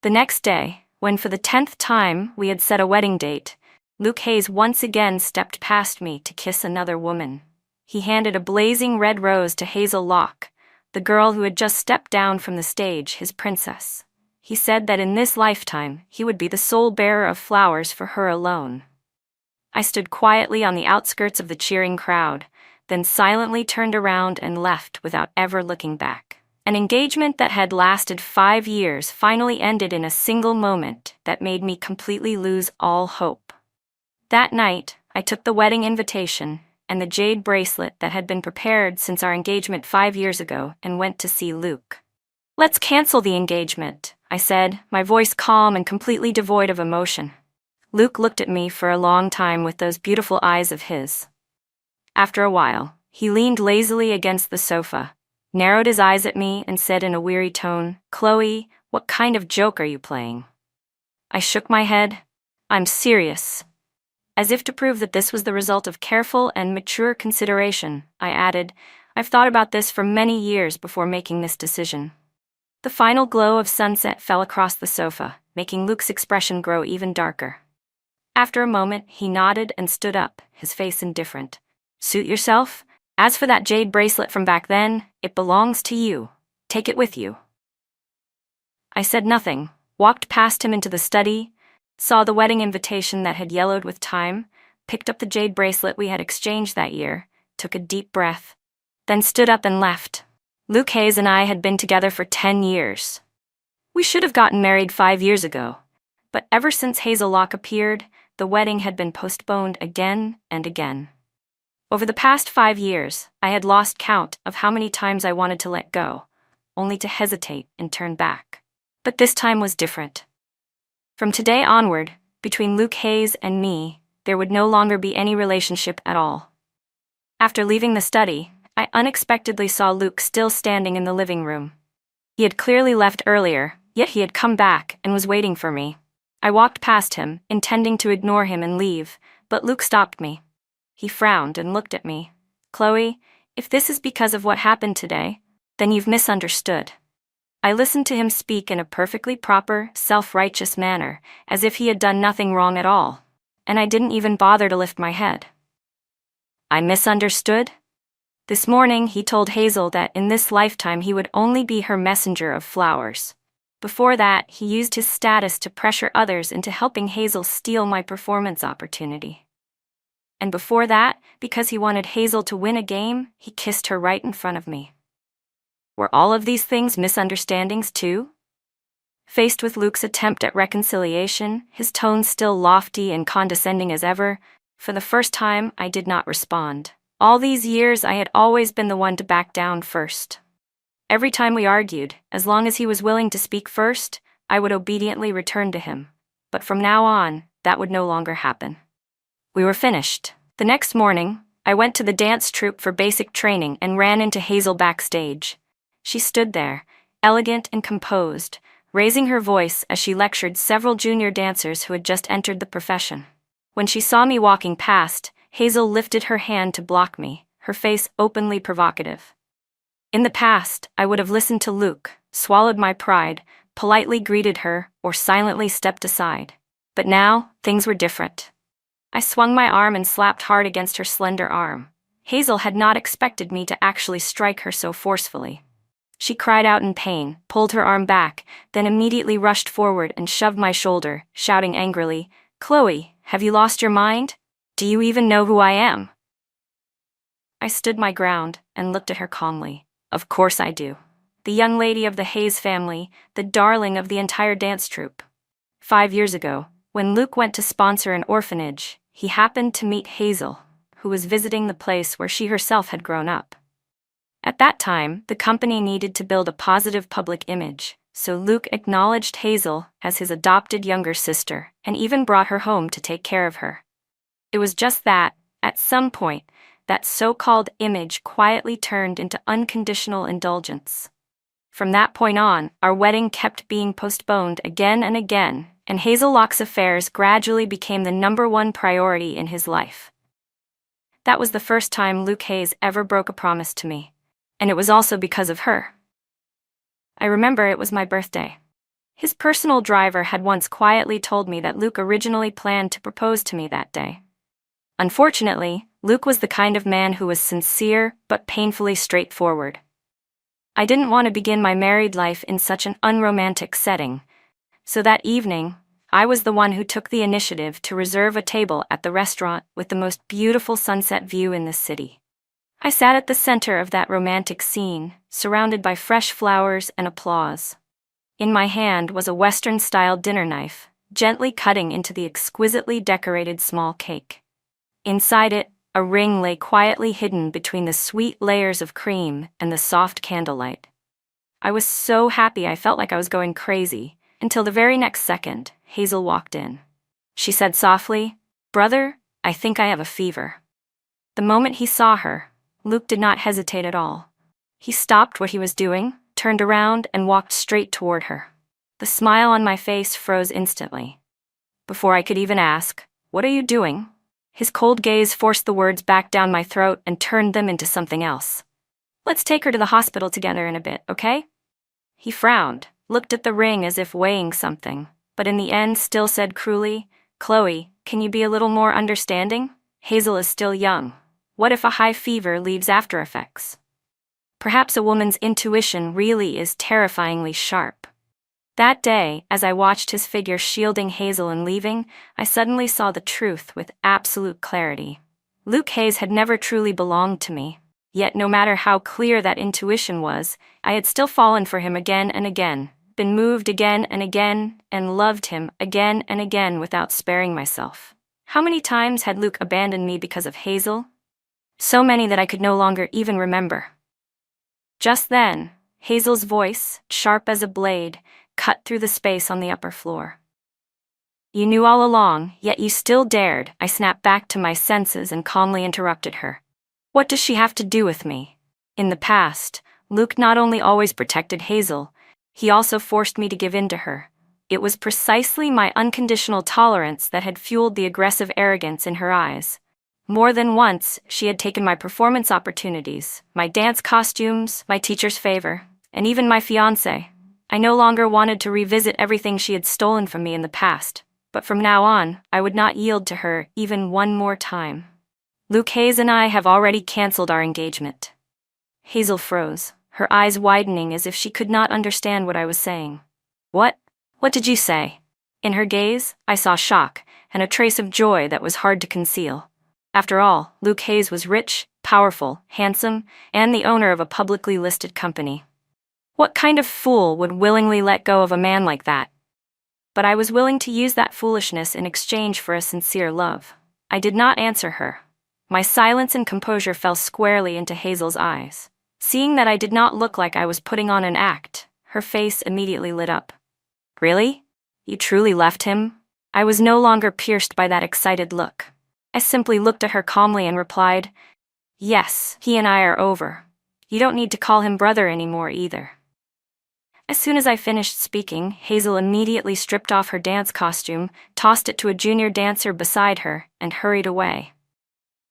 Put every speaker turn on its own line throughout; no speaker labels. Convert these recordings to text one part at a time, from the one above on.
The next day, when for the 10th time we had set a wedding date, Luke Hayes once again stepped past me to kiss another woman. He handed a blazing red rose to Hazel Locke, the girl who had just stepped down from the stage, his princess. He said that in this lifetime he would be the sole bearer of flowers for her alone. I stood quietly on the outskirts of the cheering crowd, then silently turned around and left without ever looking back. An engagement that had lasted 5 years finally ended in a single moment that made me completely lose all hope. That night, I took the wedding invitation and the jade bracelet that had been prepared since our engagement 5 years ago and went to see Luke. "Let's cancel the engagement," I said, my voice calm and completely devoid of emotion. Luke looked at me for a long time with those beautiful eyes of his. After a while, he leaned lazily against the sofa, narrowed his eyes at me, and said in a weary tone, "Chloe, what kind of joke are you playing?" I shook my head. "I'm serious." As if to prove that this was the result of careful and mature consideration, I added, "I've thought about this for many years before making this decision." The final glow of sunset fell across the sofa, making Luke's expression grow even darker. After a moment, he nodded and stood up, his face indifferent. "Suit yourself. As for that jade bracelet from back then, it belongs to you. Take it with you." I said nothing, walked past him into the study, saw the wedding invitation that had yellowed with time, picked up the jade bracelet we had exchanged that year, took a deep breath, then stood up and left. Luke Hayes and I had been together for 10 years. We should have gotten married 5 years ago, but ever since Hazel Locke appeared, the wedding had been postponed again and again. Over the past 5 years, I had lost count of how many times I wanted to let go, only to hesitate and turn back. But this time was different. From today onward, between Luke Hayes and me, there would no longer be any relationship at all. After leaving the study, I unexpectedly saw Luke still standing in the living room. He had clearly left earlier, yet he had come back and was waiting for me. I walked past him, intending to ignore him and leave, but Luke stopped me. He frowned and looked at me. "Chloe, if this is because of what happened today, then you've misunderstood." I listened to him speak in a perfectly proper, self-righteous manner, as if he had done nothing wrong at all, and I didn't even bother to lift my head. "I misunderstood?" This morning he told Hazel that in this lifetime he would only be her messenger of flowers. Before that, he used his status to pressure others into helping Hazel steal my performance opportunity. And before that, because he wanted Hazel to win a game, he kissed her right in front of me. Were all of these things misunderstandings too? Faced with Luke's attempt at reconciliation, his tone still lofty and condescending as ever, for the first time I did not respond. All these years I had always been the one to back down first. Every time we argued, as long as he was willing to speak first, I would obediently return to him. But from now on, that would no longer happen. We were finished. The next morning, I went to the dance troupe for basic training and ran into Hazel backstage. She stood there, elegant and composed, raising her voice as she lectured several junior dancers who had just entered the profession. When she saw me walking past, Hazel lifted her hand to block me, her face openly provocative. In the past, I would have listened to Luke, swallowed my pride, politely greeted her, or silently stepped aside. But now, things were different. I swung my arm and slapped hard against her slender arm. Hazel had not expected me to actually strike her so forcefully. She cried out in pain, pulled her arm back, then immediately rushed forward and shoved my shoulder, shouting angrily, "Chloe, have you lost your mind? Do you even know who I am?" I stood my ground and looked at her calmly. "Of course I do. The young lady of the Hayes family, the darling of the entire dance troupe. 5 years ago, when Luke went to sponsor an orphanage, he happened to meet Hazel, who was visiting the place where she herself had grown up. At that time, the company needed to build a positive public image, so Luke acknowledged Hazel as his adopted younger sister and even brought her home to take care of her. It was just that, at some point, that so-called image quietly turned into unconditional indulgence. From that point on, our wedding kept being postponed again and again, and Hazel Locke's affairs gradually became the #1 priority in his life. That was the first time Luke Hayes ever broke a promise to me, and it was also because of her. I remember it was my birthday. His personal driver had once quietly told me that Luke originally planned to propose to me that day. Unfortunately, Luke was the kind of man who was sincere but painfully straightforward. I didn't want to begin my married life in such an unromantic setting, so that evening, I was the one who took the initiative to reserve a table at the restaurant with the most beautiful sunset view in the city. I sat at the center of that romantic scene, surrounded by fresh flowers and applause. In my hand was a Western-style dinner knife, gently cutting into the exquisitely decorated small cake. Inside it, a ring lay quietly hidden between the sweet layers of cream and the soft candlelight. I was so happy I felt like I was going crazy, until the very next second, Hazel walked in. She said softly, "Brother, I think I have a fever." The moment he saw her, Luke did not hesitate at all. He stopped what he was doing, turned around, and walked straight toward her. The smile on my face froze instantly. Before I could even ask, "What are you doing?" his cold gaze forced the words back down my throat and turned them into something else. "Let's take her to the hospital together in a bit, okay?" He frowned, looked at the ring as if weighing something, but in the end still said cruelly, "Chloe, can you be a little more understanding? Hazel is still young. What if a high fever leaves after effects?" Perhaps a woman's intuition really is terrifyingly sharp. That day, as I watched his figure shielding Hazel and leaving, I suddenly saw the truth with absolute clarity. Luke Hayes had never truly belonged to me, yet no matter how clear that intuition was, I had still fallen for him again and again, been moved again and again, and loved him again and again without sparing myself. How many times had Luke abandoned me because of Hazel? So many that I could no longer even remember. Just then, Hazel's voice, sharp as a blade, cut through the space on the upper floor. "You knew all along, yet you still dared," I snapped back to my senses and calmly interrupted her. "What does she have to do with me?" In the past, Luke not only always protected Hazel, he also forced me to give in to her. It was precisely my unconditional tolerance that had fueled the aggressive arrogance in her eyes. More than once, she had taken my performance opportunities, my dance costumes, my teacher's favor, and even my fiancé. I no longer wanted to revisit everything she had stolen from me in the past, but from now on, I would not yield to her even one more time. "Luke Hayes and I have already canceled our engagement." Hazel froze, her eyes widening as if she could not understand what I was saying. "What? What did you say?" In her gaze, I saw shock and a trace of joy that was hard to conceal. After all, Luke Hayes was rich, powerful, handsome, and the owner of a publicly listed company. What kind of fool would willingly let go of a man like that? But I was willing to use that foolishness in exchange for a sincere love. I did not answer her. My silence and composure fell squarely into Hazel's eyes. Seeing that I did not look like I was putting on an act, her face immediately lit up. "Really? You truly left him?" I was no longer pierced by that excited look. I simply looked at her calmly and replied, "Yes, he and I are over. You don't need to call him brother anymore either." As soon as I finished speaking, Hazel immediately stripped off her dance costume, tossed it to a junior dancer beside her, and hurried away.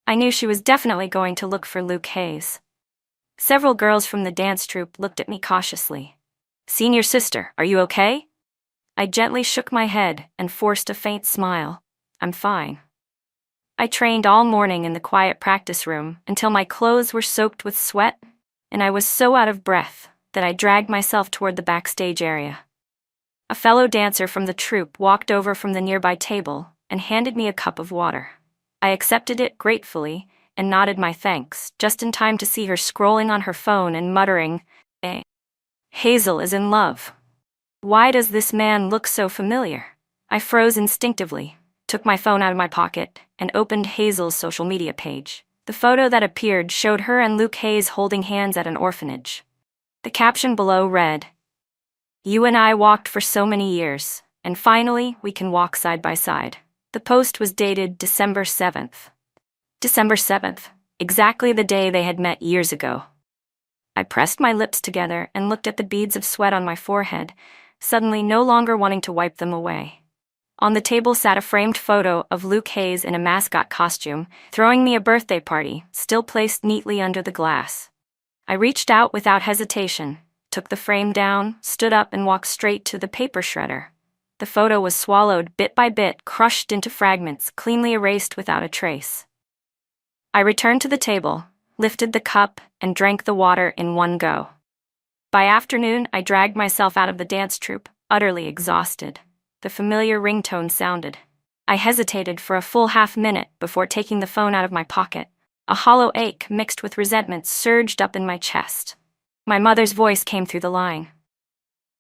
I knew she was definitely going to look for Luke Hayes. Several girls from the dance troupe looked at me cautiously. "Senior sister, are you okay?" I gently shook my head and forced a faint smile. "I'm fine." I trained all morning in the quiet practice room until my clothes were soaked with sweat, and I was so out of breath that I dragged myself toward the backstage area. A fellow dancer from the troupe walked over from the nearby table and handed me a cup of water. I accepted it gratefully and nodded my thanks, just in time to see her scrolling on her phone and muttering, "Hazel is in love. Why does this man look so familiar?" I froze instinctively, took my phone out of my pocket, and opened Hazel's social media page. The photo that appeared showed her and Luke Hayes holding hands at an orphanage. The caption below read, "You and I walked for so many years, and finally we can walk side by side." The post was dated December 7th. December 7th, exactly the day they had met years ago. I pressed my lips together and looked at the beads of sweat on my forehead, suddenly no longer wanting to wipe them away. On the table sat a framed photo of Luke Hayes in a mascot costume, throwing me a birthday party, still placed neatly under the glass. I reached out without hesitation, took the frame down, stood up, and walked straight to the paper shredder. The photo was swallowed bit by bit, crushed into fragments, cleanly erased without a trace. I returned to the table, lifted the cup, and drank the water in one go. By afternoon, I dragged myself out of the dance troupe, utterly exhausted. The familiar ringtone sounded. I hesitated for a full half-minute before taking the phone out of my pocket. A hollow ache mixed with resentment surged up in my chest. My mother's voice came through the line.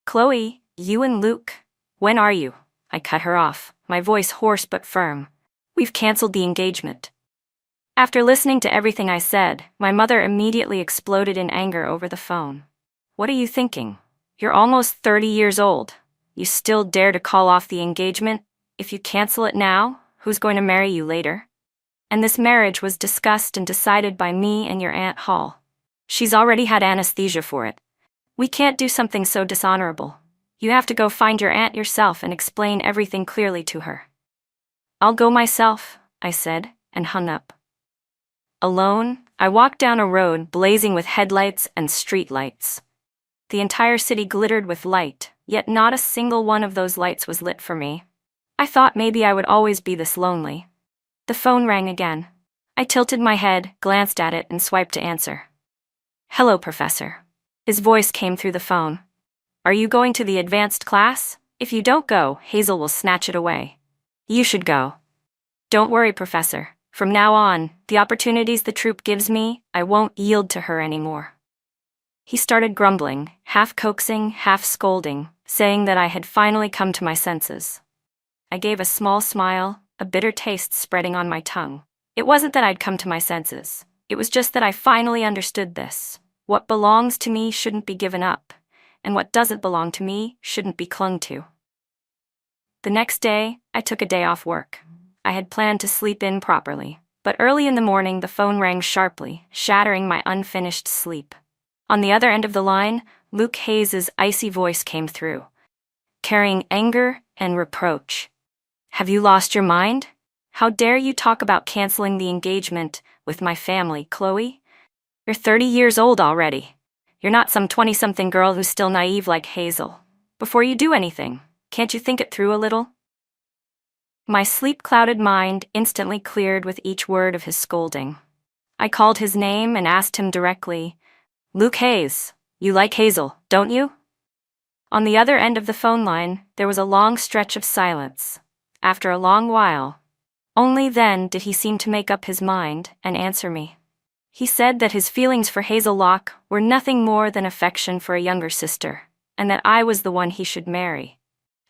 "Chloe, you and Luke, when are you?" I cut her off, my voice hoarse but firm. "We've canceled the engagement." After listening to everything I said, my mother immediately exploded in anger over the phone. "What are you thinking? You're almost 30 years old. You still dare to call off the engagement? If you cancel it now, who's going to marry you later? And this marriage was discussed and decided by me and your Aunt Hall. She's already had anesthesia for it. We can't do something so dishonorable. You have to go find your aunt yourself and explain everything clearly to her." "I'll go myself," I said, and hung up. Alone, I walked down a road blazing with headlights and streetlights. The entire city glittered with light, yet not a single one of those lights was lit for me. I thought maybe I would always be this lonely. The phone rang again. I tilted my head, glanced at it, and swiped to answer. "Hello, Professor." His voice came through the phone. "Are you going to the advanced class? If you don't go, Hazel will snatch it away. You should go." "Don't worry, Professor. From now on, the opportunities the troupe gives me, I won't yield to her anymore." He started grumbling, half coaxing, half scolding, saying that I had finally come to my senses. I gave a small smile, a bitter taste spreading on my tongue. It wasn't that I'd come to my senses. It was just that I finally understood this. What belongs to me shouldn't be given up, and what doesn't belong to me shouldn't be clung to. The next day, I took a day off work. I had planned to sleep in properly, but early in the morning the phone rang sharply, shattering my unfinished sleep. On the other end of the line, Luke Hayes' icy voice came through, carrying anger and reproach. "Have you lost your mind? How dare you talk about canceling the engagement with my family, Chloe? You're 30 years old already. You're not some 20-something girl who's still naive like Hazel. Before you do anything, can't you think it through a little?" My sleep-clouded mind instantly cleared with each word of his scolding. I called his name and asked him directly, "Luke Hayes, you like Hazel, don't you?" On the other end of the phone line, there was a long stretch of silence. After a long while, only then did he seem to make up his mind and answer me. He said that his feelings for Hazel Locke were nothing more than affection for a younger sister, and that I was the one he should marry.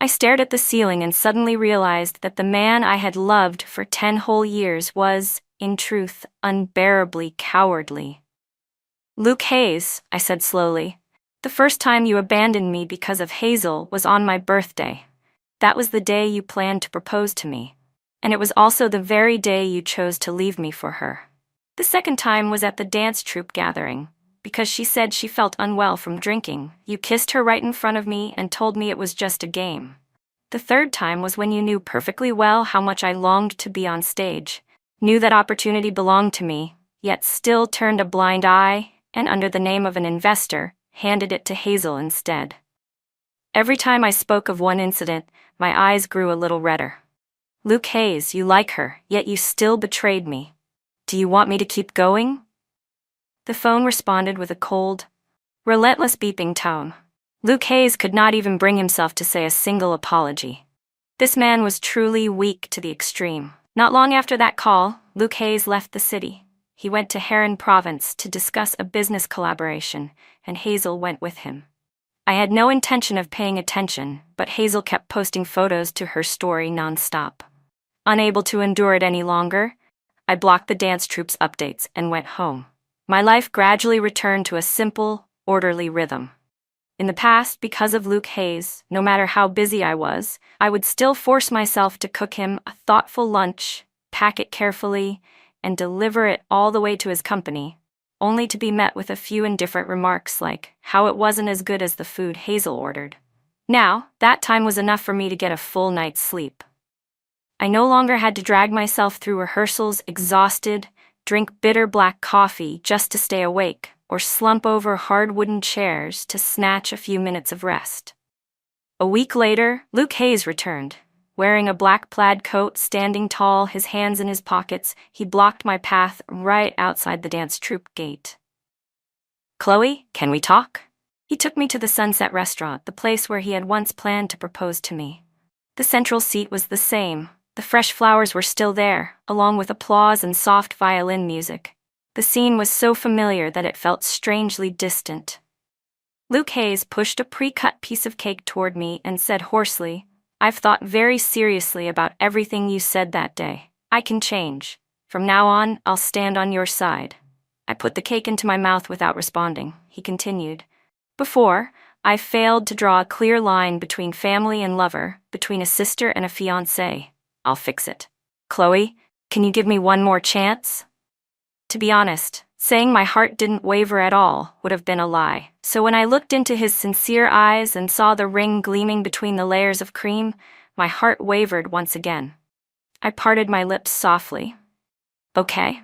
I stared at the ceiling and suddenly realized that the man I had loved for 10 whole years was, in truth, unbearably cowardly. "Luke Hayes," I said slowly, "the first time you abandoned me because of Hazel was on my birthday. That was the day you planned to propose to me, and it was also the very day you chose to leave me for her. The second time was at the dance troupe gathering. Because she said she felt unwell from drinking, you kissed her right in front of me and told me it was just a game. The third time was when you knew perfectly well how much I longed to be on stage, knew that opportunity belonged to me, yet still turned a blind eye, and under the name of an investor, handed it to Hazel instead." Every time I spoke of one incident, my eyes grew a little redder. "Luke Hayes, you like her, yet you still betrayed me. Do you want me to keep going?" The phone responded with a cold, relentless beeping tone. Luke Hayes could not even bring himself to say a single apology. This man was truly weak to the extreme. Not long after that call, Luke Hayes left the city. He went to Heron Province to discuss a business collaboration, and Hazel went with him. I had no intention of paying attention, but Hazel kept posting photos to her story nonstop. Unable to endure it any longer, I blocked the dance troupe's updates and went home. My life gradually returned to a simple, orderly rhythm. In the past, because of Luke Hayes, no matter how busy I was, I would still force myself to cook him a thoughtful lunch, pack it carefully, and deliver it all the way to his company, only to be met with a few indifferent remarks like how it wasn't as good as the food Hazel ordered. Now, that time was enough for me to get a full night's sleep. I no longer had to drag myself through rehearsals exhausted, drink bitter black coffee just to stay awake, or slump over hard wooden chairs to snatch a few minutes of rest. A week later, Luke Hayes returned. Wearing a black plaid coat, standing tall, his hands in his pockets, he blocked my path right outside the dance troupe gate. "Chloe, can we talk?" He took me to the Sunset Restaurant, the place where he had once planned to propose to me. The central seat was the same. The fresh flowers were still there, along with applause and soft violin music. The scene was so familiar that it felt strangely distant. Luke Hayes pushed a pre-cut piece of cake toward me and said hoarsely, "I've thought very seriously about everything you said that day. I can change. From now on, I'll stand on your side." I put the cake into my mouth without responding. He continued, "Before, I failed to draw a clear line between family and lover, between a sister and a fiancé. I'll fix it. Chloe, can you give me one more chance?" To be honest, saying my heart didn't waver at all would have been a lie. So when I looked into his sincere eyes and saw the ring gleaming between the layers of cream, my heart wavered once again. I parted my lips softly. "Okay."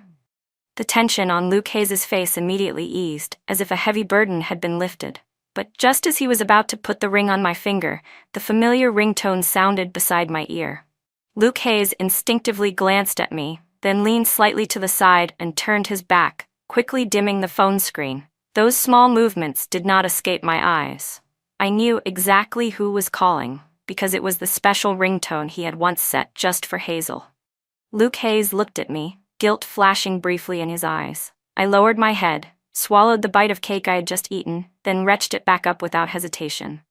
The tension on Luke Hayes' face immediately eased, as if a heavy burden had been lifted. But just as he was about to put the ring on my finger, the familiar ringtone sounded beside my ear. Luke Hayes instinctively glanced at me, then leaned slightly to the side and turned his back, quickly dimming the phone screen. Those small movements did not escape my eyes. I knew exactly who was calling, because it was the special ringtone he had once set just for Hazel. Luke Hayes looked at me, guilt flashing briefly in his eyes. I lowered my head, swallowed the bite of cake I had just eaten, then retched it back up without hesitation.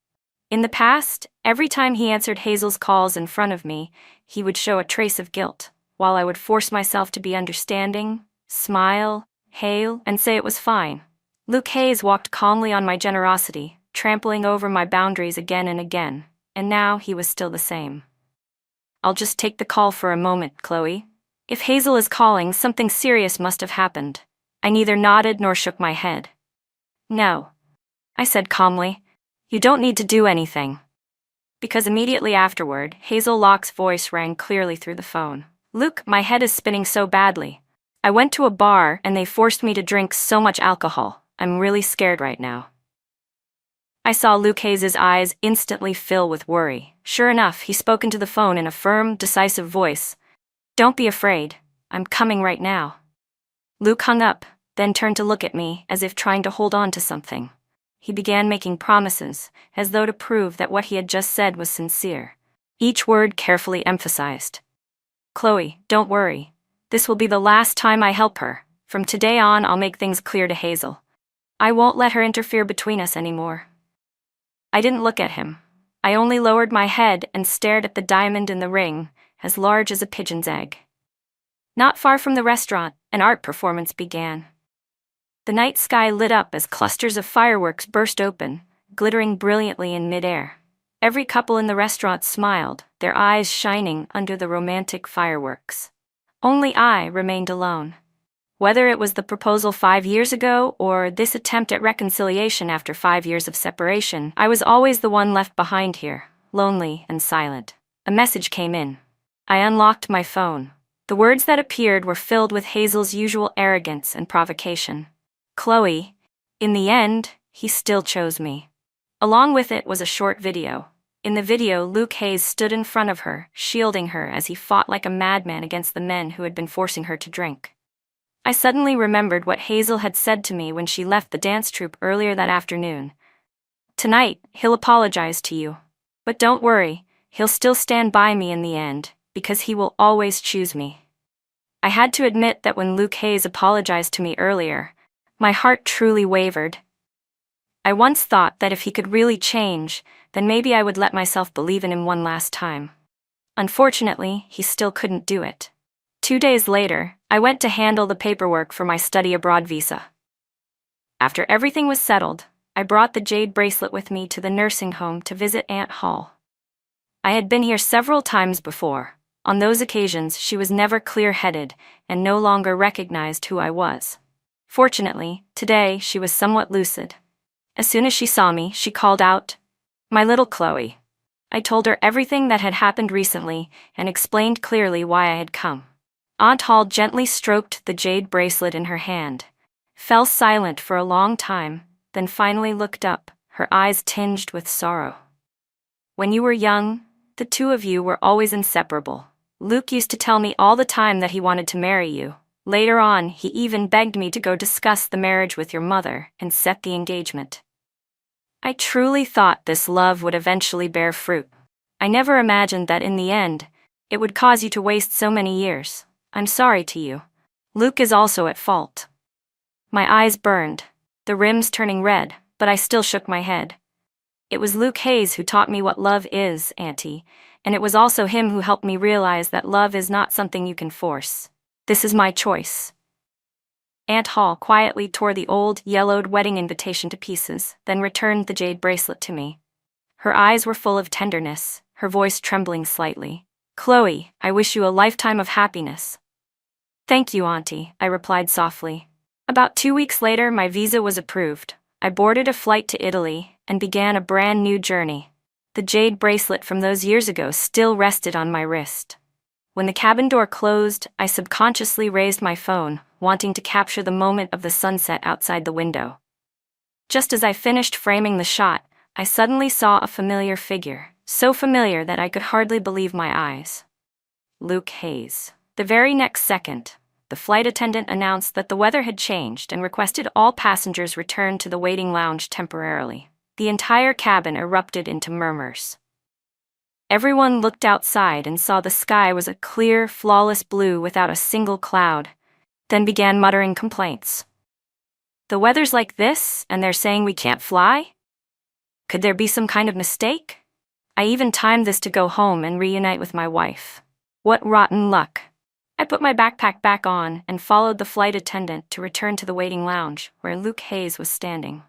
In the past, every time he answered Hazel's calls in front of me, he would show a trace of guilt, while I would force myself to be understanding, smile, hail, and say it was fine. Luke Hayes walked calmly on my generosity, trampling over my boundaries again and again, and now he was still the same. "I'll just take the call for a moment, Chloe. If Hazel is calling, something serious must have happened." I neither nodded nor shook my head. "No," I said calmly. "You don't need to do anything." Because immediately afterward, Hazel Locke's voice rang clearly through the phone. "Luke, my head is spinning so badly. I went to a bar and they forced me to drink so much alcohol. I'm really scared right now." I saw Luke Hayes' eyes instantly fill with worry. Sure enough, he spoke into the phone in a firm, decisive voice. "Don't be afraid. I'm coming right now." Luke hung up, then turned to look at me, as if trying to hold on to something. He began making promises, as though to prove that what he had just said was sincere. Each word carefully emphasized. "Chloe, don't worry. This will be the last time I help her. From today on, I'll make things clear to Hazel. I won't let her interfere between us anymore." I didn't look at him. I only lowered my head and stared at the diamond in the ring, as large as a pigeon's egg. Not far from the restaurant, an art performance began. The night sky lit up as clusters of fireworks burst open, glittering brilliantly in midair. Every couple in the restaurant smiled, their eyes shining under the romantic fireworks. Only I remained alone. Whether it was the proposal 5 years ago or this attempt at reconciliation after 5 years of separation, I was always the one left behind here, lonely and silent. A message came in. I unlocked my phone. The words that appeared were filled with Hazel's usual arrogance and provocation. "Chloe, in the end, he still chose me." Along with it was a short video. In the video, Luke Hayes stood in front of her, shielding her as he fought like a madman against the men who had been forcing her to drink. I suddenly remembered what Hazel had said to me when she left the dance troupe earlier that afternoon. "Tonight, he'll apologize to you. But don't worry, he'll still stand by me in the end, because he will always choose me." I had to admit that when Luke Hayes apologized to me earlier, my heart truly wavered. I once thought that if he could really change, then maybe I would let myself believe in him one last time. Unfortunately, he still couldn't do it. 2 days later, I went to handle the paperwork for my study abroad visa. After everything was settled, I brought the jade bracelet with me to the nursing home to visit Aunt Hall. I had been here several times before. On those occasions, she was never clear-headed and no longer recognized who I was. Fortunately, today she was somewhat lucid. As soon as she saw me, she called out, "My little Chloe." I told her everything that had happened recently and explained clearly why I had come. Aunt Hall gently stroked the jade bracelet in her hand. fell silent for a long time, then finally looked up, her eyes tinged with sorrow. When you were young, the two of you were always inseparable. Luke used to tell me all the time that he wanted to marry you. Later on, he even begged me to go discuss the marriage with your mother and set the engagement. I truly thought this love would eventually bear fruit. I never imagined that in the end, it would cause you to waste so many years. I'm sorry to you. Luke is also at fault. My eyes burned, the rims turning red, but I still shook my head. It was Luke Hayes who taught me what love is, Auntie, and it was also him who helped me realize that love is not something you can force. This is my choice. Aunt Hall quietly tore the old, yellowed wedding invitation to pieces, then returned the jade bracelet to me. Her eyes were full of tenderness, her voice trembling slightly. Chloe, I wish you a lifetime of happiness. Thank you, Auntie, I replied softly. About 2 weeks later, my visa was approved. I boarded a flight to Italy and began a brand new journey. The jade bracelet from those years ago still rested on my wrist. When the cabin door closed, I subconsciously raised my phone, wanting to capture the moment of the sunset outside the window. Just as I finished framing the shot, I suddenly saw a familiar figure, so familiar that I could hardly believe my eyes. Luke Hayes. The very next second, the flight attendant announced that the weather had changed and requested all passengers return to the waiting lounge temporarily. The entire cabin erupted into murmurs. Everyone looked outside and saw the sky was a clear, flawless blue without a single cloud, then began muttering complaints. The weather's like this, and they're saying we can't fly? Could there be some kind of mistake? I even timed this to go home and reunite with my wife. What rotten luck. I put my backpack back on and followed the flight attendant to return to the waiting lounge, where Luke Hayes was standing.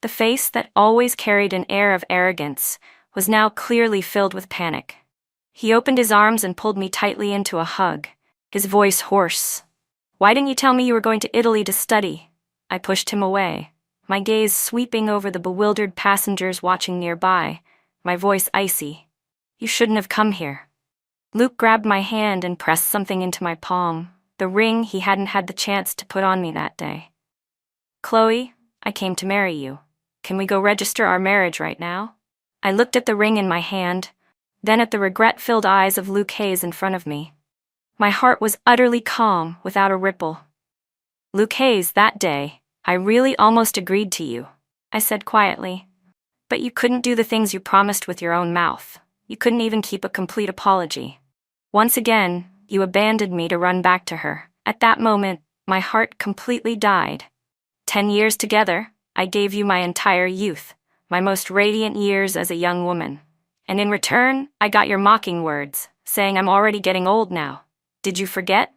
The face that always carried an air of arrogance was now clearly filled with panic. He opened his arms and pulled me tightly into a hug, his voice hoarse. Why didn't you tell me you were going to Italy to study? I pushed him away, my gaze sweeping over the bewildered passengers watching nearby, my voice icy. You shouldn't have come here. Luke grabbed my hand and pressed something into my palm, the ring he hadn't had the chance to put on me that day. Chloe, I came to marry you. Can we go register our marriage right now? I looked at the ring in my hand, then at the regret-filled eyes of Luke Hayes in front of me. My heart was utterly calm, without a ripple. Luke Hayes, that day, I really almost agreed to you, I said quietly. But you couldn't do the things you promised with your own mouth. You couldn't even keep a complete apology. Once again, you abandoned me to run back to her. At that moment, my heart completely died. 10 years together, I gave you my entire youth, my most radiant years as a young woman. And in return, I got your mocking words, saying I'm already getting old now. Did you forget?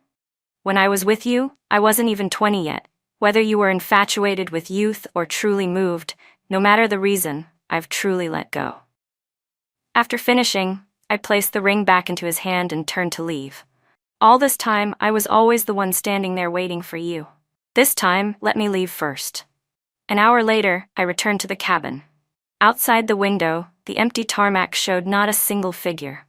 When I was with you, I wasn't even 20 yet. Whether you were infatuated with youth or truly moved, no matter the reason, I've truly let go. After finishing, I placed the ring back into his hand and turned to leave. All this time, I was always the one standing there waiting for you. This time, let me leave first. An hour later, I returned to the cabin. Outside the window, the empty tarmac showed not a single figure.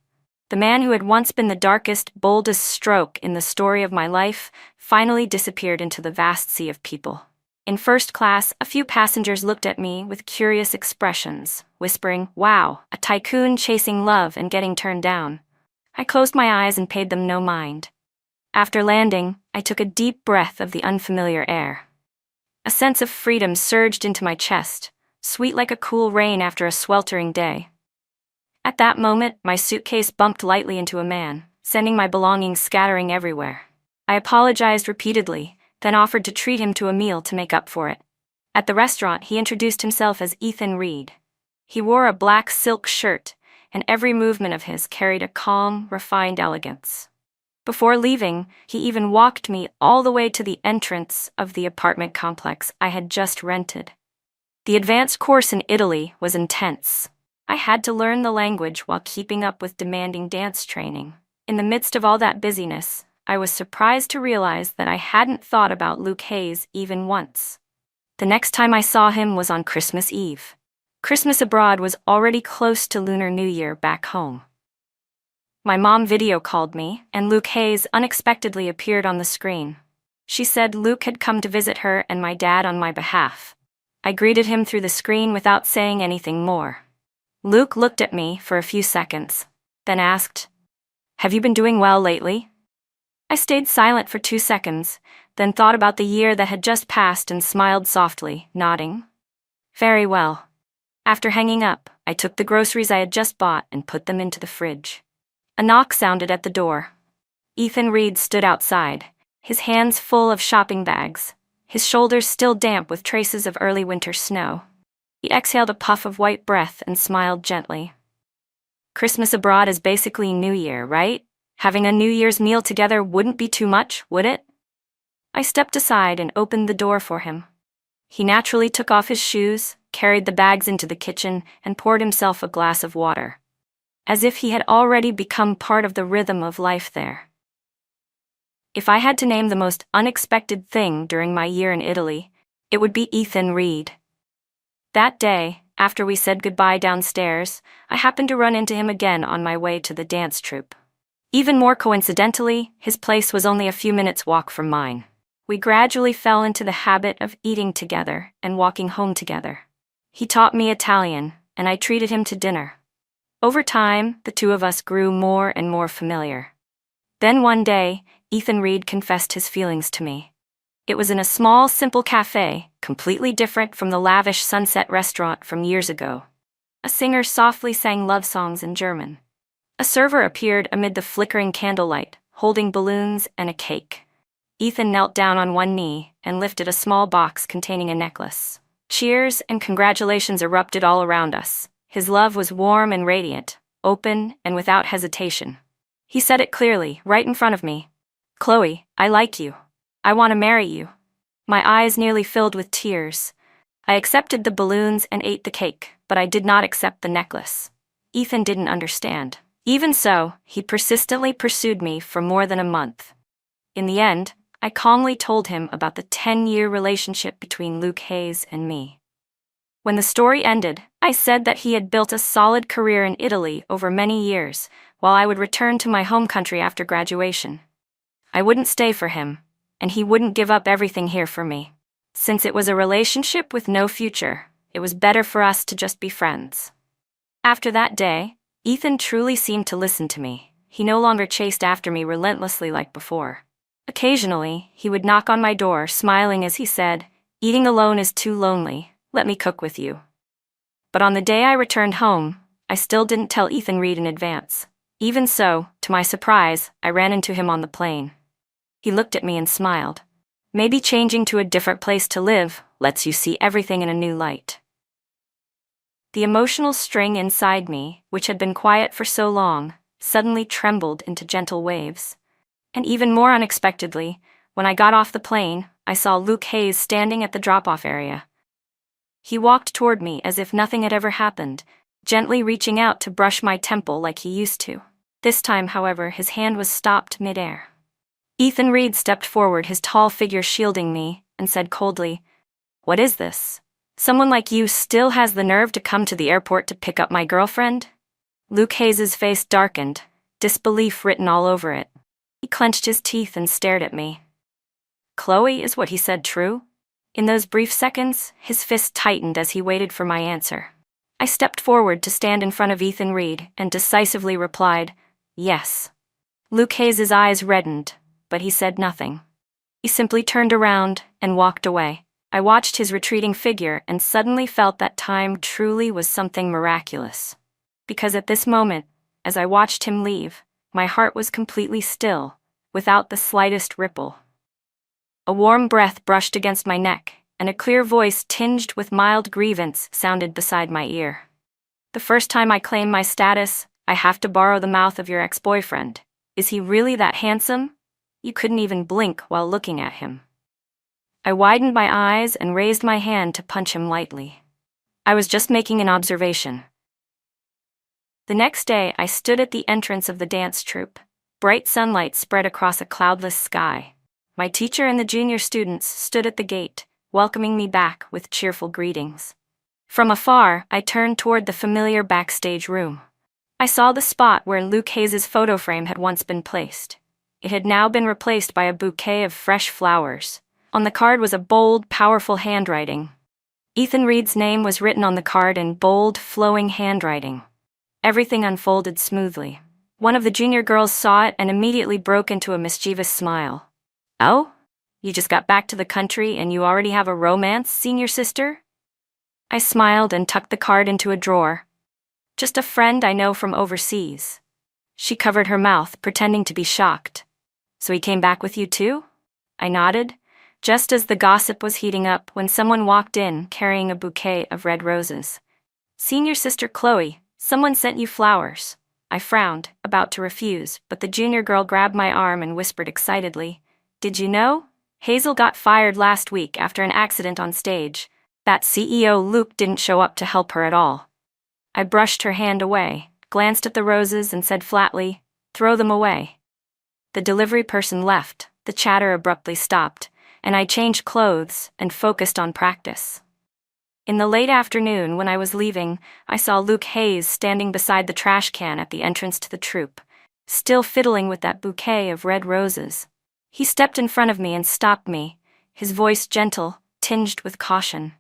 The man who had once been the darkest, boldest stroke in the story of my life finally disappeared into the vast sea of people. In first class, a few passengers looked at me with curious expressions, whispering, "Wow, a tycoon chasing love and getting turned down." I closed my eyes and paid them no mind. After landing, I took a deep breath of the unfamiliar air. A sense of freedom surged into my chest, sweet like a cool rain after a sweltering day. At that moment, my suitcase bumped lightly into a man, sending my belongings scattering everywhere. I apologized repeatedly, then offered to treat him to a meal to make up for it. At the restaurant, he introduced himself as Ethan Reed. He wore a black silk shirt, and every movement of his carried a calm, refined elegance. Before leaving, he even walked me all the way to the entrance of the apartment complex I had just rented. The advanced course in Italy was intense. I had to learn the language while keeping up with demanding dance training. In the midst of all that busyness, I was surprised to realize that I hadn't thought about Luke Hayes even once. The next time I saw him was on Christmas Eve. Christmas abroad was already close to Lunar New Year back home. My mom video called me, and Luke Hayes unexpectedly appeared on the screen. She said Luke had come to visit her and my dad on my behalf. I greeted him through the screen without saying anything more. Luke looked at me for a few seconds, then asked, "Have you been doing well lately?" I stayed silent for 2 seconds, then thought about the year that had just passed and smiled softly, nodding. "Very well." After hanging up, I took the groceries I had just bought and put them into the fridge. A knock sounded at the door. Ethan Reed stood outside, his hands full of shopping bags, his shoulders still damp with traces of early winter snow. He exhaled a puff of white breath and smiled gently. "Christmas abroad is basically New Year, right? Having a New Year's meal together wouldn't be too much, would it?" I stepped aside and opened the door for him. He naturally took off his shoes, carried the bags into the kitchen, and poured himself a glass of water, as if he had already become part of the rhythm of life there. If I had to name the most unexpected thing during my year in Italy, it would be Ethan Reed. That day, after we said goodbye downstairs, I happened to run into him again on my way to the dance troupe. Even more coincidentally, his place was only a few minutes' walk from mine. We gradually fell into the habit of eating together and walking home together. He taught me Italian, and I treated him to dinner. Over time, the two of us grew more and more familiar. Then one day, Ethan Reed confessed his feelings to me. It was in a small, simple cafe, completely different from the lavish Sunset restaurant from years ago. A singer softly sang love songs in German. A server appeared amid the flickering candlelight, holding balloons and a cake. Ethan knelt down on one knee and lifted a small box containing a necklace. Cheers and congratulations erupted all around us. His love was warm and radiant, open and without hesitation. He said it clearly, right in front of me. "Chloe, I like you. I want to marry you." My eyes nearly filled with tears. I accepted the balloons and ate the cake, but I did not accept the necklace. Ethan didn't understand. Even so, he persistently pursued me for more than a month. In the end, I calmly told him about the 10-year relationship between Luke Hayes and me. When the story ended, I said that he had built a solid career in Italy over many years, while I would return to my home country after graduation. I wouldn't stay for him, and he wouldn't give up everything here for me. Since it was a relationship with no future, it was better for us to just be friends. After that day, Ethan truly seemed to listen to me. He no longer chased after me relentlessly like before. Occasionally, he would knock on my door, smiling as he said, "Eating alone is too lonely. Let me cook with you." But on the day I returned home, I still didn't tell Ethan Reed in advance. Even so, to my surprise, I ran into him on the plane. He looked at me and smiled. "Maybe changing to a different place to live lets you see everything in a new light." The emotional string inside me, which had been quiet for so long, suddenly trembled into gentle waves. And even more unexpectedly, when I got off the plane, I saw Luke Hayes standing at the drop-off area. He walked toward me as if nothing had ever happened, gently reaching out to brush my temple like he used to. This time, however, his hand was stopped mid-air. Ethan Reed stepped forward, his tall figure shielding me, and said coldly, "What is this? Someone like you still has the nerve to come to the airport to pick up my girlfriend?" Luke Hayes' face darkened, disbelief written all over it. He clenched his teeth and stared at me. "Chloe, is what he said true?" In those brief seconds, his fist tightened as he waited for my answer. I stepped forward to stand in front of Ethan Reed and decisively replied, "Yes." Luke Hayes' eyes reddened, but he said nothing. He simply turned around and walked away. I watched his retreating figure and suddenly felt that time truly was something miraculous. Because at this moment, as I watched him leave, my heart was completely still, without the slightest ripple. A warm breath brushed against my neck, and a clear voice tinged with mild grievance sounded beside my ear. "The first time I claim my status, I have to borrow the mouth of your ex-boyfriend. Is he really that handsome? You couldn't even blink while looking at him." I widened my eyes and raised my hand to punch him lightly. I was just making an observation. The next day, I stood at the entrance of the dance troupe. Bright sunlight spread across a cloudless sky. My teacher and the junior students stood at the gate, welcoming me back with cheerful greetings. From afar, I turned toward the familiar backstage room. I saw the spot where Luke Hayes' photo frame had once been placed. It had now been replaced by a bouquet of fresh flowers. On the card was a bold, powerful handwriting. Ethan Reed's name was written on the card in bold, flowing handwriting. Everything unfolded smoothly. One of the junior girls saw it and immediately broke into a mischievous smile. "Oh? You just got back to the country and you already have a romance, senior sister?" I smiled and tucked the card into a drawer. "Just a friend I know from overseas." She covered her mouth, pretending to be shocked. "So he came back with you too?" I nodded, just as the gossip was heating up when someone walked in carrying a bouquet of red roses. "Senior sister Chloe, someone sent you flowers." I frowned, about to refuse, but the junior girl grabbed my arm and whispered excitedly, "Did you know? Hazel got fired last week after an accident on stage. That CEO Luke didn't show up to help her at all." I brushed her hand away, glanced at the roses and said flatly, "Throw them away." The delivery person left, the chatter abruptly stopped, and I changed clothes and focused on practice. In the late afternoon when I was leaving, I saw Luke Hayes standing beside the trash can at the entrance to the troupe, still fiddling with that bouquet of red roses. He stepped in front of me and stopped me, his voice gentle, tinged with caution.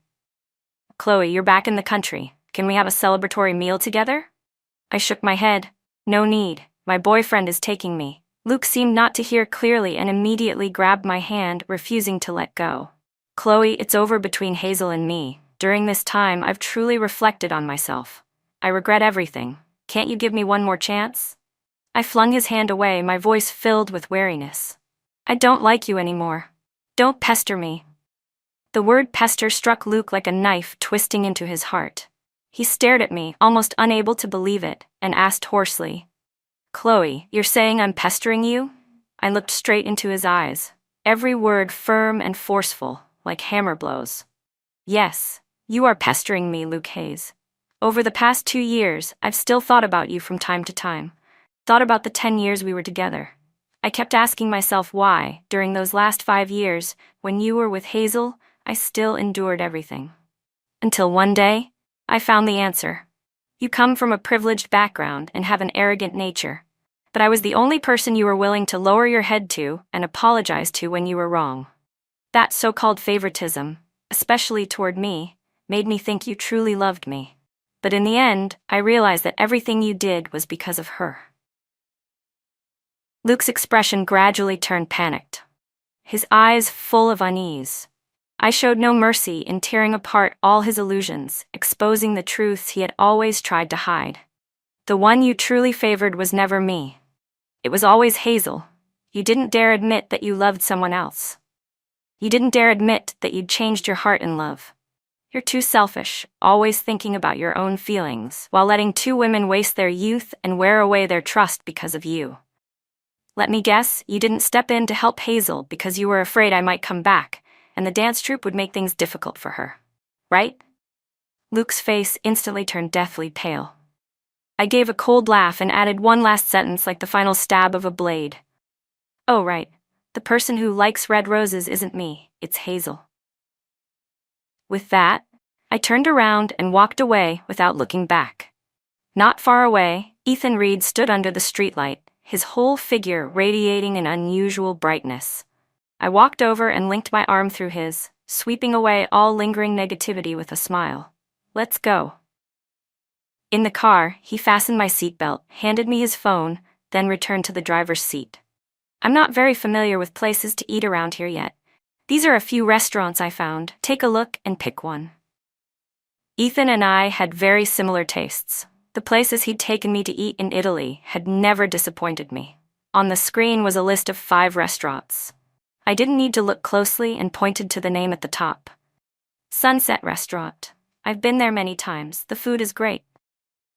"Chloe, you're back in the country. Can we have a celebratory meal together?" I shook my head. "No need. My boyfriend is taking me." Luke seemed not to hear clearly and immediately grabbed my hand, refusing to let go. "Chloe, it's over between Hazel and me. During this time, I've truly reflected on myself. I regret everything. Can't you give me one more chance?" I flung his hand away, my voice filled with wariness. "I don't like you anymore. Don't pester me." The word pester struck Luke like a knife twisting into his heart. He stared at me, almost unable to believe it, and asked hoarsely, "Chloe, you're saying I'm pestering you?" I looked straight into his eyes, every word firm and forceful, like hammer blows. "Yes, you are pestering me, Luke Hayes. Over the past 2 years, I've still thought about you from time to time. Thought about the 10 years we were together. I kept asking myself why, during those last 5 years, when you were with Hazel, I still endured everything. Until one day, I found the answer. You come from a privileged background and have an arrogant nature. But I was the only person you were willing to lower your head to and apologize to when you were wrong. That so-called favoritism, especially toward me, made me think you truly loved me. But in the end, I realized that everything you did was because of her." Luke's expression gradually turned panicked, his eyes full of unease. I showed no mercy in tearing apart all his illusions, exposing the truths he had always tried to hide. "The one you truly favored was never me. It was always Hazel. You didn't dare admit that you loved someone else. You didn't dare admit that you'd changed your heart in love. You're too selfish, always thinking about your own feelings, while letting 2 women waste their youth and wear away their trust because of you. Let me guess, you didn't step in to help Hazel because you were afraid I might come back, and the dance troupe would make things difficult for her. Right?" Luke's face instantly turned deathly pale. I gave a cold laugh and added one last sentence like the final stab of a blade. "Oh right, the person who likes red roses isn't me, it's Hazel." With that, I turned around and walked away without looking back. Not far away, Ethan Reed stood under the streetlight, his whole figure radiating an unusual brightness. I walked over and linked my arm through his, sweeping away all lingering negativity with a smile. "Let's go." In the car, he fastened my seatbelt, handed me his phone, then returned to the driver's seat. "I'm not very familiar with places to eat around here yet. These are a few restaurants I found. Take a look and pick one." Ethan and I had very similar tastes. The places he'd taken me to eat in Italy had never disappointed me. On the screen was a list of 5 restaurants. I didn't need to look closely and pointed to the name at the top. "Sunset Restaurant. I've been there many times. The food is great."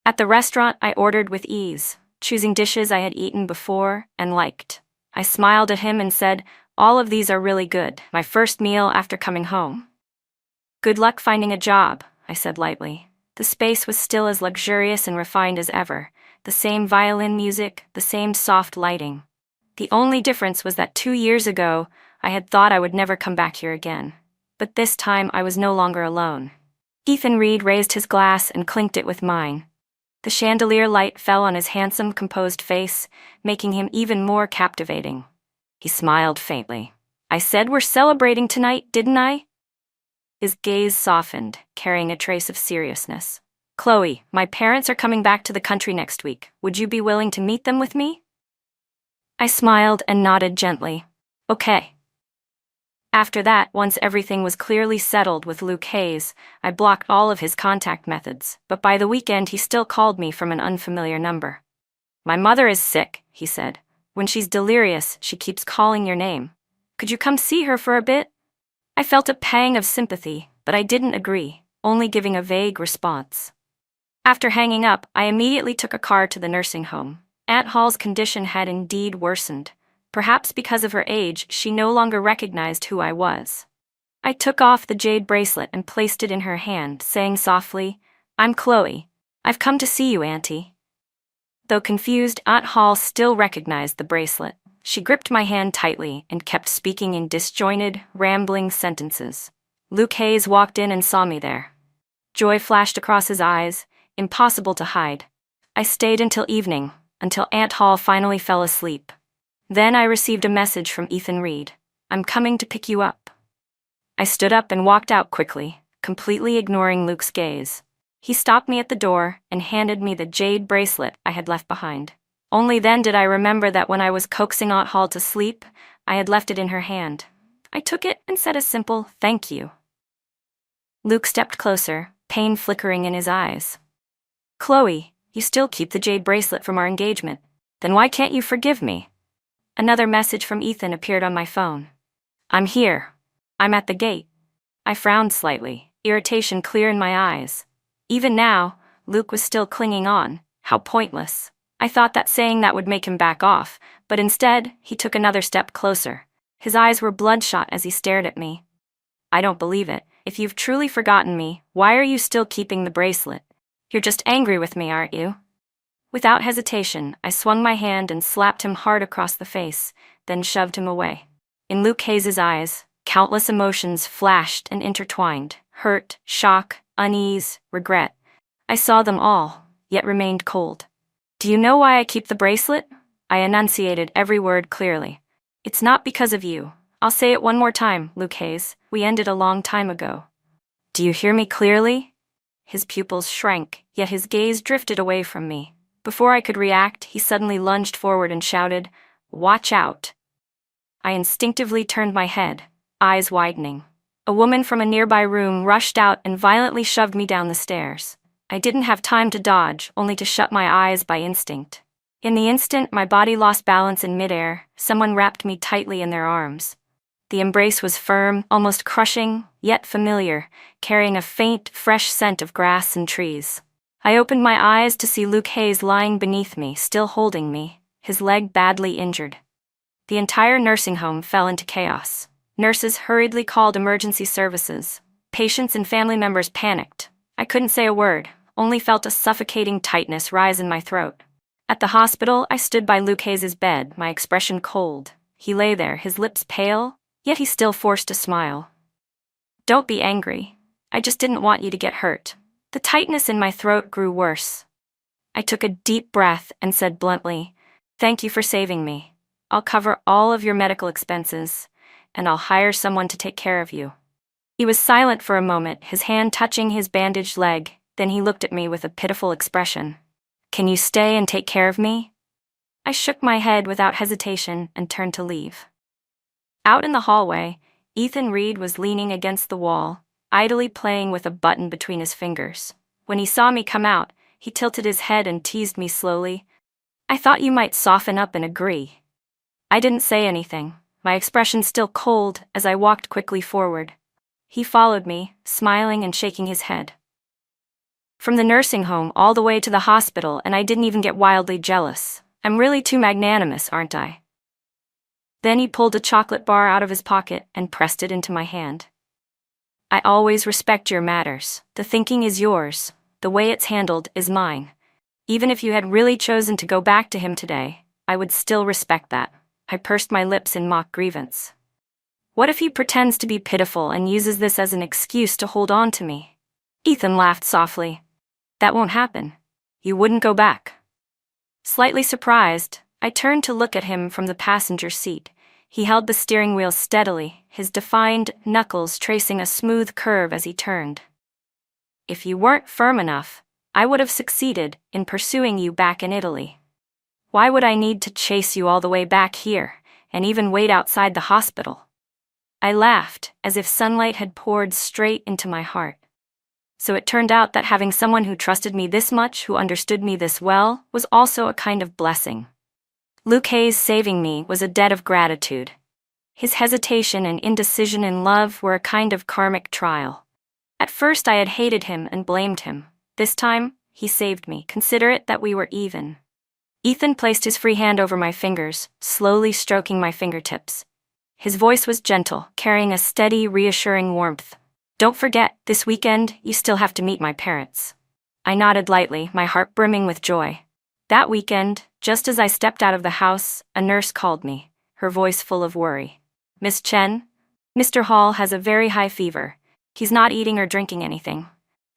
At the restaurant, I ordered with ease, choosing dishes I had eaten before and liked. I smiled at him and said, "All of these are really good. My first meal after coming home." "Good luck finding a job," I said lightly. The space was still as luxurious and refined as ever, the same violin music, the same soft lighting. The only difference was that 2 years ago, I had thought I would never come back here again. But this time I was no longer alone. Ethan Reed raised his glass and clinked it with mine. The chandelier light fell on his handsome, composed face, making him even more captivating. He smiled faintly. I said we're celebrating tonight, didn't I? His gaze softened, carrying a trace of seriousness. Chloe, my parents are coming back to the country next week. Would you be willing to meet them with me? I smiled and nodded gently. Okay. After that, once everything was clearly settled with Luke Hayes, I blocked all of his contact methods, but by the weekend he still called me from an unfamiliar number. My mother is sick, he said. When she's delirious, she keeps calling your name. Could you come see her for a bit? I felt a pang of sympathy, but I didn't agree, only giving a vague response. After hanging up, I immediately took a car to the nursing home. Aunt Hall's condition had indeed worsened. Perhaps because of her age, she no longer recognized who I was. I took off the jade bracelet and placed it in her hand, saying softly, I'm Chloe. I've come to see you, Auntie. Though confused, Aunt Hall still recognized the bracelet. She gripped my hand tightly and kept speaking in disjointed, rambling sentences. Luke Hayes walked in and saw me there. Joy flashed across his eyes, impossible to hide. I stayed until evening, until Aunt Hall finally fell asleep. Then I received a message from Ethan Reed. I'm coming to pick you up. I stood up and walked out quickly, completely ignoring Luke's gaze. He stopped me at the door and handed me the jade bracelet I had left behind. Only then did I remember that when I was coaxing Aunt Hall to sleep, I had left it in her hand. I took it and said a simple thank you. Luke stepped closer, pain flickering in his eyes. Chloe, you still keep the jade bracelet from our engagement. Then why can't you forgive me? Another message from Ethan appeared on my phone. I'm here. I'm at the gate. I frowned slightly, irritation clear in my eyes. Even now, Luke was still clinging on. How pointless. I thought that saying that would make him back off, but instead, he took another step closer. His eyes were bloodshot as he stared at me. I don't believe it. If you've truly forgotten me, why are you still keeping the bracelet? You're just angry with me, aren't you? Without hesitation, I swung my hand and slapped him hard across the face, then shoved him away. In Luke Hayes' eyes, countless emotions flashed and intertwined. Hurt, shock, unease, regret. I saw them all, yet remained cold. Do you know why I keep the bracelet? I enunciated every word clearly. It's not because of you. I'll say it one more time, Luke Hayes. We ended a long time ago. Do you hear me clearly? His pupils shrank, yet his gaze drifted away from me. Before I could react, he suddenly lunged forward and shouted, Watch out! I instinctively turned my head, eyes widening. A woman from a nearby room rushed out and violently shoved me down the stairs. I didn't have time to dodge, only to shut my eyes by instinct. In the instant my body lost balance in midair, someone wrapped me tightly in their arms. The embrace was firm, almost crushing, yet familiar, carrying a faint, fresh scent of grass and trees. I opened my eyes to see Luke Hayes lying beneath me, still holding me, his leg badly injured. The entire nursing home fell into chaos. Nurses hurriedly called emergency services. Patients and family members panicked. I couldn't say a word, only felt a suffocating tightness rise in my throat. At the hospital, I stood by Luke Hayes' bed, my expression cold. He lay there, his lips pale, yet he still forced a smile. Don't be angry. I just didn't want you to get hurt. The tightness in my throat grew worse. I took a deep breath and said bluntly, Thank you for saving me. I'll cover all of your medical expenses, and I'll hire someone to take care of you. He was silent for a moment, his hand touching his bandaged leg, then he looked at me with a pitiful expression. Can you stay and take care of me? I shook my head without hesitation and turned to leave. Out in the hallway, Ethan Reed was leaning against the wall, idly playing with a button between his fingers. When he saw me come out, he tilted his head and teased me slowly. I thought you might soften up and agree. I didn't say anything, my expression still cold as I walked quickly forward. He followed me, smiling and shaking his head. From the nursing home all the way to the hospital, and I didn't even get wildly jealous. I'm really too magnanimous, aren't I? Then he pulled a chocolate bar out of his pocket and pressed it into my hand. I always respect your matters. The thinking is yours. The way it's handled is mine. Even if you had really chosen to go back to him today, I would still respect that. I pursed my lips in mock grievance. What if he pretends to be pitiful and uses this as an excuse to hold on to me? Ethan laughed softly. That won't happen. You wouldn't go back. Slightly surprised, I turned to look at him from the passenger seat. He held the steering wheel steadily, his defined knuckles tracing a smooth curve as he turned. If you weren't firm enough, I would have succeeded in pursuing you back in Italy. Why would I need to chase you all the way back here, and even wait outside the hospital? I laughed, as if sunlight had poured straight into my heart. So it turned out that having someone who trusted me this much, who understood me this well, was also a kind of blessing. Luke Hayes saving me was a debt of gratitude. His hesitation and indecision in love were a kind of karmic trial. At first I had hated him and blamed him. This time, he saved me. Consider it that we were even. Ethan placed his free hand over my fingers, slowly stroking my fingertips. His voice was gentle, carrying a steady, reassuring warmth. Don't forget, this weekend, you still have to meet my parents. I nodded lightly, my heart brimming with joy. That weekend, just as I stepped out of the house, a nurse called me, her voice full of worry. Miss Chen, Mr. Hall has a very high fever. He's not eating or drinking anything.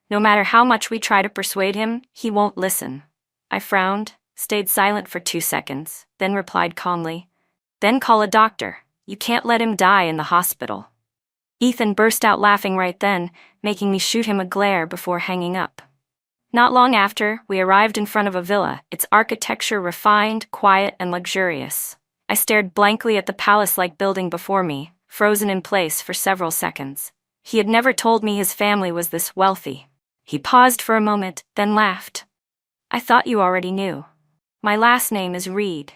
No matter how much we try to persuade him, he won't listen. I frowned, stayed silent for 2 seconds, then replied calmly. Then call a doctor. You can't let him die in the hospital. Ethan burst out laughing right then, making me shoot him a glare before hanging up. Not long after, we arrived in front of a villa, its architecture refined, quiet, and luxurious. I stared blankly at the palace-like building before me, frozen in place for several seconds. He had never told me his family was this wealthy. He paused for a moment, then laughed. I thought you already knew. My last name is Reed.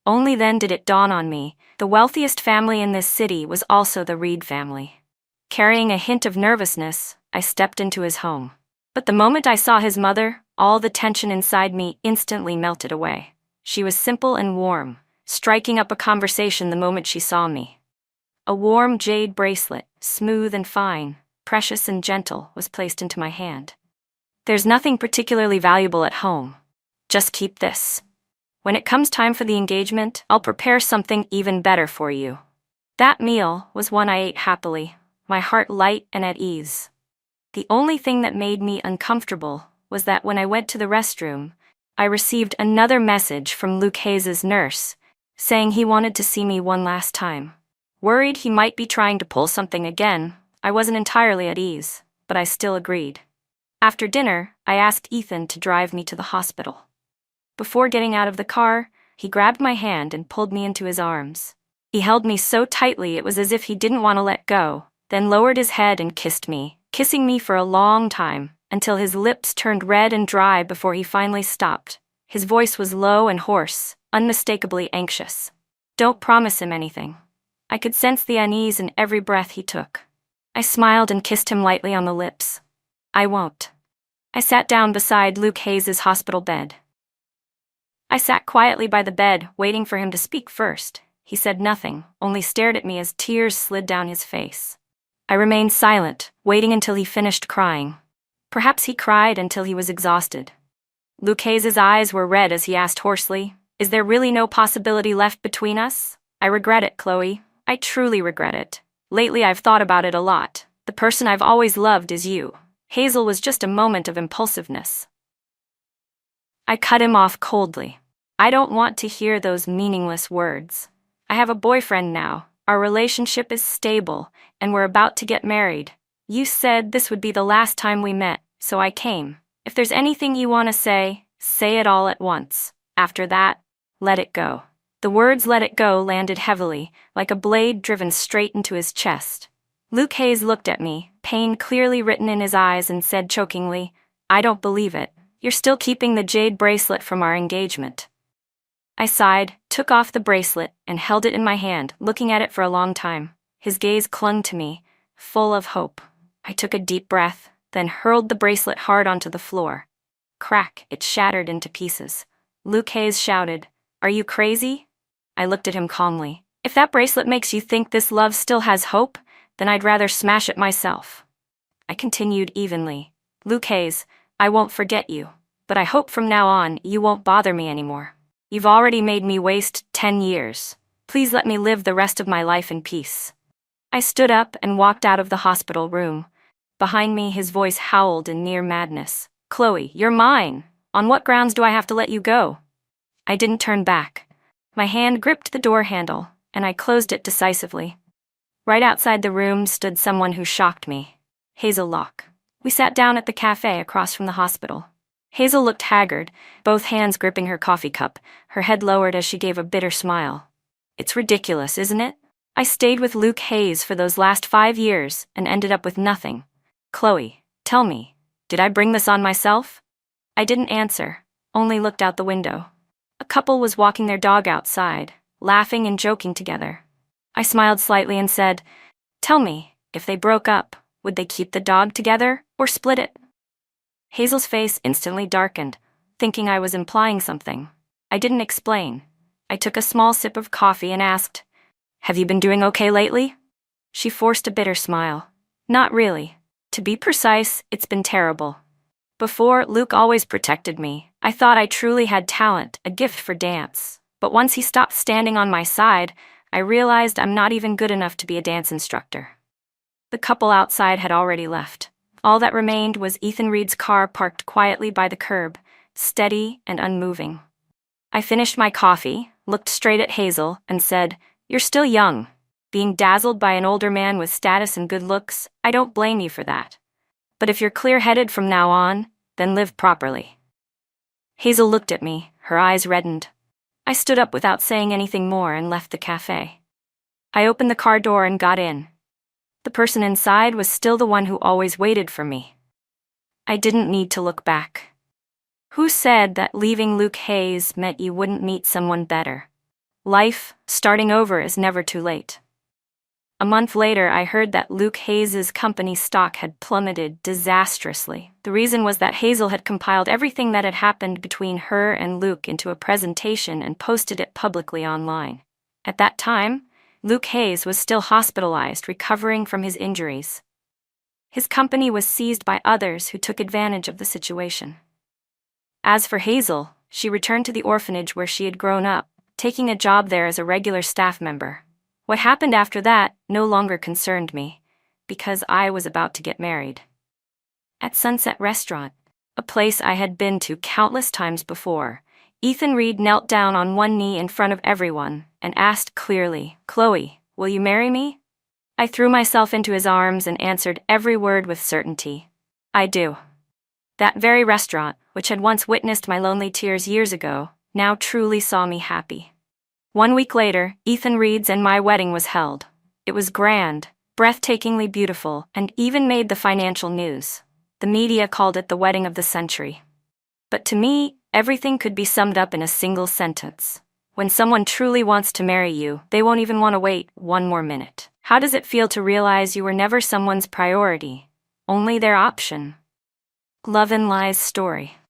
Only then did it dawn on me, the wealthiest family in this city was also the Reed family. Carrying a hint of nervousness, I stepped into his home. But the moment I saw his mother, all the tension inside me instantly melted away. She was simple and warm, striking up a conversation the moment she saw me. A warm jade bracelet, smooth and fine, precious and gentle, was placed into my hand. There's nothing particularly valuable at home. Just keep this. When it comes time for the engagement, I'll prepare something even better for you. That meal was one I ate happily, my heart light and at ease. The only thing that made me uncomfortable was that when I went to the restroom, I received another message from Luke Hayes' nurse, saying he wanted to see me one last time. Worried he might be trying to pull something again, I wasn't entirely at ease, but I still agreed. After dinner, I asked Ethan to drive me to the hospital. Before getting out of the car, he grabbed my hand and pulled me into his arms. He held me so tightly it was as if he didn't want to let go, then lowered his head and kissed me, kissing me for a long time, until his lips turned red and dry before he finally stopped. His voice was low and hoarse, unmistakably anxious. Don't promise him anything. I could sense the unease in every breath he took. I smiled and kissed him lightly on the lips. I won't. I sat down beside Luke Hayes' hospital bed. I sat quietly by the bed, waiting for him to speak first. He said nothing, only stared at me as tears slid down his face. I remained silent, waiting until he finished crying. Perhaps he cried until he was exhausted. Luke Hayes' eyes were red as he asked hoarsely, Is there really no possibility left between us? I regret it, Chloe. I truly regret it. Lately I've thought about it a lot. The person I've always loved is you. Hazel was just a moment of impulsiveness. I cut him off coldly. I don't want to hear those meaningless words. I have a boyfriend now. Our relationship is stable, and we're about to get married. You said this would be the last time we met, so I came. If there's anything you want to say it all at once. After that, let it go. The words let it go landed heavily, like a blade driven straight into his chest. Luke Hayes looked at me, pain clearly written in his eyes, and said chokingly, I don't believe it. You're still keeping the jade bracelet from our engagement. I sighed, took off the bracelet, and held it in my hand, looking at it for a long time. His gaze clung to me, full of hope. I took a deep breath, then hurled the bracelet hard onto the floor. Crack, it shattered into pieces. Luke Hayes shouted, Are you crazy? I looked at him calmly. If that bracelet makes you think this love still has hope, then I'd rather smash it myself. I continued evenly. Luke Hayes, I won't forget you, but I hope from now on you won't bother me anymore. You've already made me waste 10 years. Please let me live the rest of my life in peace. I stood up and walked out of the hospital room. Behind me, his voice howled in near madness. Chloe, you're mine. On what grounds do I have to let you go? I didn't turn back. My hand gripped the door handle, and I closed it decisively. Right outside the room stood someone who shocked me. Hazel Locke. We sat down at the cafe across from the hospital. Hazel looked haggard, both hands gripping her coffee cup, her head lowered as she gave a bitter smile. It's ridiculous, isn't it? I stayed with Luke Hayes for those last 5 years and ended up with nothing. Chloe, tell me, did I bring this on myself? I didn't answer, only looked out the window. A couple was walking their dog outside, laughing and joking together. I smiled slightly and said, "Tell me, if they broke up, would they keep the dog together or split it?" Hazel's face instantly darkened, thinking I was implying something. I didn't explain. I took a small sip of coffee and asked, "Have you been doing okay lately?" She forced a bitter smile. "Not really. To be precise, it's been terrible. Before, Luke always protected me. I thought I truly had talent, a gift for dance. But once he stopped standing on my side, I realized I'm not even good enough to be a dance instructor." The couple outside had already left. All that remained was Ethan Reed's car parked quietly by the curb, steady and unmoving. I finished my coffee, looked straight at Hazel, and said, "You're still young. Being dazzled by an older man with status and good looks, I don't blame you for that. But if you're clear-headed from now on, then live properly." Hazel looked at me, her eyes reddened. I stood up without saying anything more and left the cafe. I opened the car door and got in. The person inside was still the one who always waited for me. I didn't need to look back. Who said that leaving Luke Hayes meant you wouldn't meet someone better? Life, starting over, is never too late. A month later, I heard that Luke Hayes' company stock had plummeted disastrously. The reason was that Hazel had compiled everything that had happened between her and Luke into a presentation and posted it publicly online. At that time, Luke Hayes was still hospitalized, recovering from his injuries. His company was seized by others who took advantage of the situation. As for Hazel, she returned to the orphanage where she had grown up, taking a job there as a regular staff member. What happened after that no longer concerned me, because I was about to get married. At Sunset Restaurant, a place I had been to countless times before, Ethan Reed knelt down on one knee in front of everyone and asked clearly, "Chloe, will you marry me?" I threw myself into his arms and answered every word with certainty. "I do." That very restaurant, which had once witnessed my lonely tears years ago, now truly saw me happy. 1 week later, Ethan Reed's and my wedding was held. It was grand, breathtakingly beautiful, and even made the financial news. The media called it the wedding of the century. But to me, everything could be summed up in a single sentence. When someone truly wants to marry you, they won't even want to wait 1 more minute. How does it feel to realize you were never someone's priority, only their option? Love and Lies story.